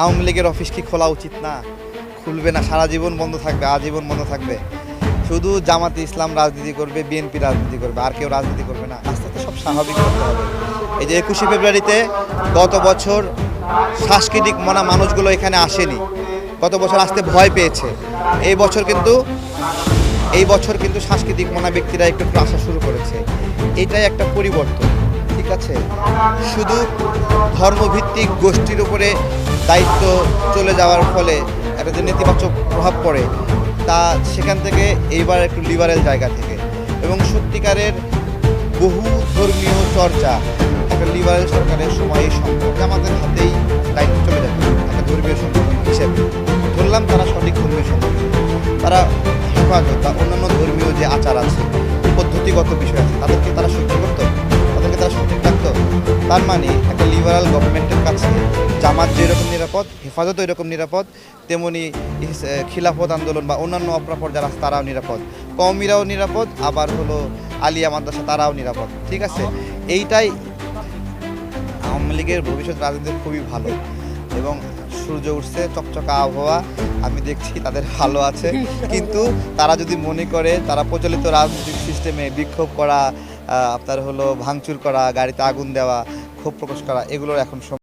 আওয়ামী লীগের অফিস কি খোলা উচিত না? খুলবে না, সারা জীবন বন্ধ থাকবে, আজীবন বন্ধ থাকবে। শুধু জামাতে ইসলাম রাজনীতি করবে, বিএনপি রাজনীতি করবে, আর কেউ রাজনীতি করবে না। আস্তে আস্তে সব স্বাভাবিক করতে হবে। এই যে 21শে ফেব্রুয়ারিতে গত বছর সাংস্কৃতিক মনা মানুষগুলো এখানে আসেনি, গত বছর আসতে ভয় পেয়েছে। এই বছর কিন্তু সাংস্কৃতিক মনা ব্যক্তিরা একটু একটু আসা শুরু করেছে। এটাই একটা পরিবর্তন, ঠিক আছে? শুধু ধর্মভিত্তিক গোষ্ঠীর উপরে দায়িত্ব চলে যাওয়ার ফলে একটা যে নেতিবাচক প্রভাব পড়ে, তা সেখান থেকে এইবার একটু লিবারেল জায়গা থেকে এবং সত্যিকারের বহু ধর্মীয় চর্চা একটা লিবারেল সরকারের সময় সম্ভব আমাদের হাতেই দায়িত্ব চলে যাবে একটা ধর্মীয় সংগঠন হিসেবে। ধরলাম তারা সঠিক ধর্মীয় সংগঠন, তারা হেফাজত বা অন্যান্য ধর্মীয় যে আচার আছে, পদ্ধতিগত বিষয় আছে, তাদেরকে তারা সহ্য করতো, তাদেরকে তারা সঠিক রাখতো। তার মানে একটা লিবারাল গভর্নমেন্টের কাছে জামাত যেরকম নিরাপদ, হেফাজতও এরকম নিরাপদ, তেমনি খিলাফত আন্দোলন বা অন্যান্য অপরাপর যারা আছে তারাও নিরাপদ, কওমিরাও নিরাপদ, আবার হলো আলিয়া মাদ্রাসা তারাও নিরাপদ, ঠিক আছে? এইটাই আওয়ামী লীগের ভবিষ্যৎ রাজনীতি খুবই ভালো এবং সূর্য উঠছে, চকচকা আবহাওয়া, আমি দেখছি তাদের ভালো আছে। কিন্তু তারা যদি মনে করে তারা প্রচলিত রাজনৈতিক সিস্টেমে বিক্ষোভ করা, আপনার হলো ভাঙচুর করা, গাড়িতে আগুন দেওয়া, ক্ষোভ প্রকাশ করা, এগুলোর এখন